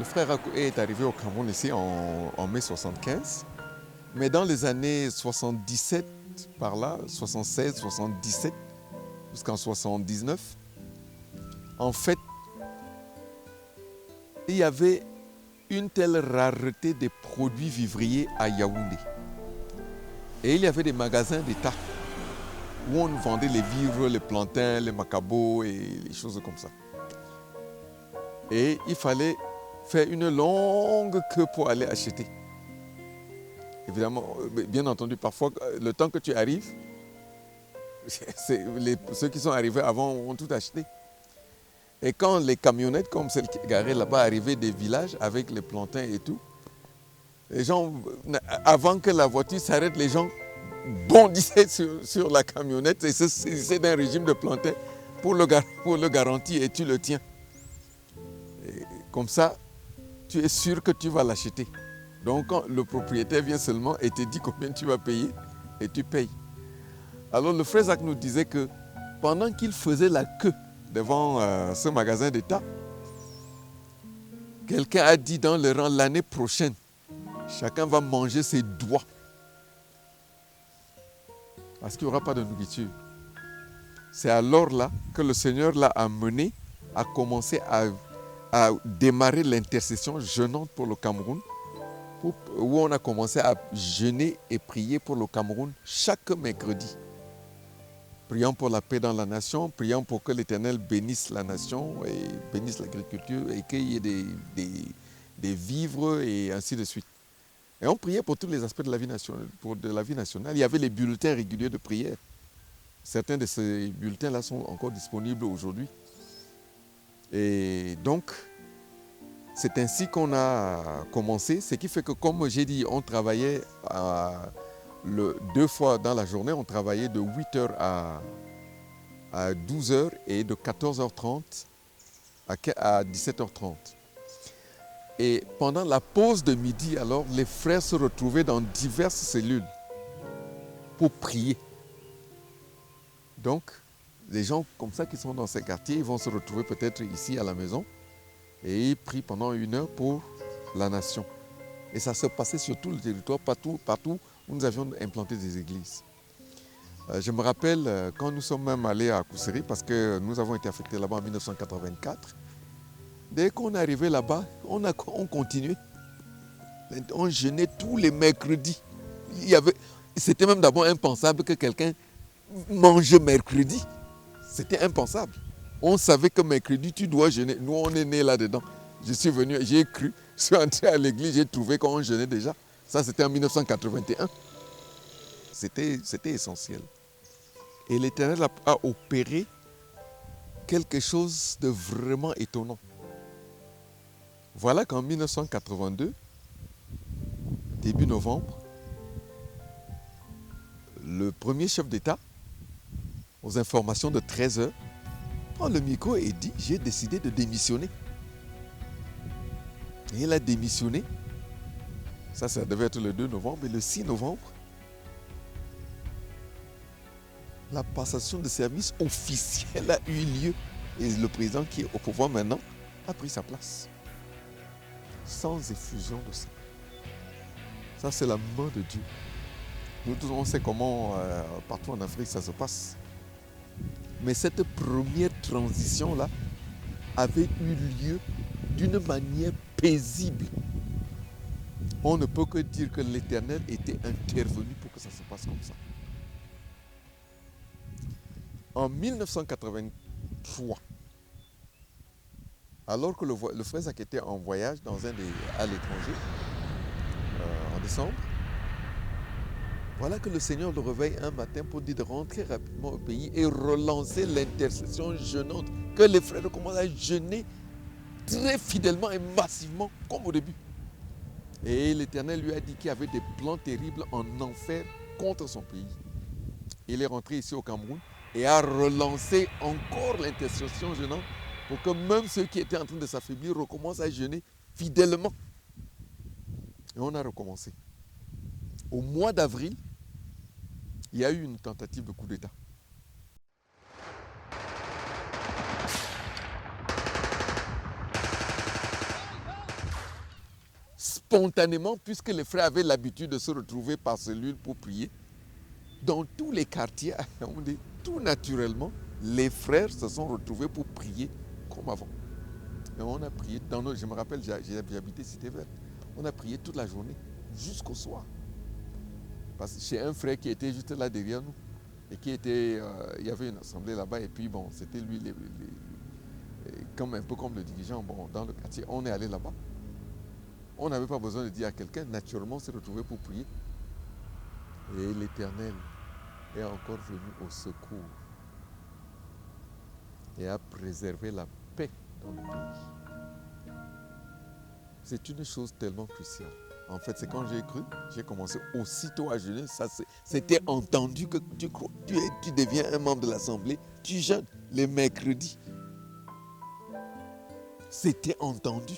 frère est arrivé au Cameroun ici en mai 75. Mais dans les années 77, par là, 76, 77, jusqu'en 79, en fait, il y avait une telle rareté des produits vivriers à Yaoundé. Et il y avait des magasins d'État où on vendait les vivres, les plantains, les macabos et les choses comme ça. Et il fallait faire une longue queue pour aller acheter. Évidemment, bien entendu, parfois, le temps que tu arrives, ceux qui sont arrivés avant ont tout acheté. Et quand les camionnettes, comme celles qui garaient là-bas, arrivaient des villages avec les plantains et tout, les gens, avant que la voiture s'arrête, les gens bondissaient sur la camionnette et se saisissaient d'un régime de plantains pour le garantir et tu le tiens. Et comme ça, tu es sûr que tu vas l'acheter. Donc quand le propriétaire vient seulement et te dit combien tu vas payer et tu payes. Alors le frère Zach nous disait que pendant qu'il faisait la queue devant ce magasin d'État, quelqu'un a dit dans le rang l'année prochaine, chacun va manger ses doigts. Parce qu'il n'y aura pas de nourriture. C'est alors là que le Seigneur l'a amené à commencer à démarrer l'intercession jeûnante pour le Cameroun, où on a commencé à jeûner et prier pour le Cameroun chaque mercredi. Prions pour la paix dans la nation, prions pour que l'Éternel bénisse la nation et bénisse l'agriculture et qu'il y ait des vivres et ainsi de suite. Et on priait pour tous les aspects de la vie nationale. Il y avait les bulletins réguliers de prière. Certains de ces bulletins-là sont encore disponibles aujourd'hui. Et donc, c'est ainsi qu'on a commencé. Ce qui fait que, comme j'ai dit, on travaillait 2 fois dans la journée. On travaillait de 8h à 12h et de 14h30 à 17h30. Et pendant la pause de midi, alors, les frères se retrouvaient dans diverses cellules pour prier. Donc, les gens comme ça qui sont dans ces quartiers, ils vont se retrouver peut-être ici à la maison et ils prient pendant 1 heure pour la nation. Et ça se passait sur tout le territoire, partout où nous avions implanté des églises. Je me rappelle quand nous sommes même allés à Kousséri, parce que nous avons été affectés là-bas en 1984. Dès qu'on est arrivé là-bas, on continuait. On jeûnait tous les mercredis. C'était même d'abord impensable que quelqu'un mange mercredi. C'était impensable. On savait que mercredi, tu dois jeûner. Nous, on est nés là-dedans. Je suis venu, j'ai cru, je suis entré à l'église, j'ai trouvé qu'on jeûnait déjà. Ça, c'était en 1981. C'était essentiel. Et l'Éternel a opéré quelque chose de vraiment étonnant. Voilà qu'en 1982, début novembre, le premier chef d'État, aux informations de 13h, prend le micro et dit « J'ai décidé de démissionner ». Et il a démissionné. Ça devait être le 2 novembre. Et le 6 novembre, la passation de service officielle a eu lieu. Et le président qui est au pouvoir maintenant a pris sa place. Sans effusion de sang. Ça, c'est la main de Dieu. Nous tous, on sait comment partout en Afrique ça se passe. Mais cette première transition-là avait eu lieu d'une manière paisible. On ne peut que dire que l'Éternel était intervenu pour que ça se passe comme ça. En 1983, alors que le frère Zach était en voyage à l'étranger, en décembre, voilà que le Seigneur le réveille un matin pour dire de rentrer rapidement au pays et relancer l'intercession jeûnante, que les frères commencent à jeûner très fidèlement et massivement comme au début. Et l'Éternel lui a dit qu'il y avait des plans terribles en enfer contre son pays. Il est rentré ici au Cameroun et a relancé encore l'intercession jeûnante pour que même ceux qui étaient en train de s'affaiblir recommencent à jeûner fidèlement. Et on a recommencé. Au mois d'avril, il y a eu une tentative de coup d'État. spontanément, puisque les frères avaient l'habitude de se retrouver par cellule pour prier, dans tous les quartiers, on dit, tout naturellement, les frères se sont retrouvés pour prier comme avant. Et on a prié, je me rappelle, j'ai habité Cité Verte, on a prié toute la journée, jusqu'au soir. Parce que chez un frère qui était juste là derrière nous, et qui était, il y avait une assemblée là-bas, et puis bon, c'était lui, un peu comme le dirigeant, bon, dans le quartier, on est allé là-bas. On n'avait pas besoin de dire à quelqu'un, naturellement, on s'est retrouvé pour prier. Et l'Éternel est encore venu au secours et a préservé la paix dans le pays. C'est une chose tellement cruciale. En fait, c'est quand j'ai cru, j'ai commencé aussitôt à jeûner. C'était entendu que tu deviens un membre de l'Assemblée, tu jeûnes les mercredis. C'était entendu.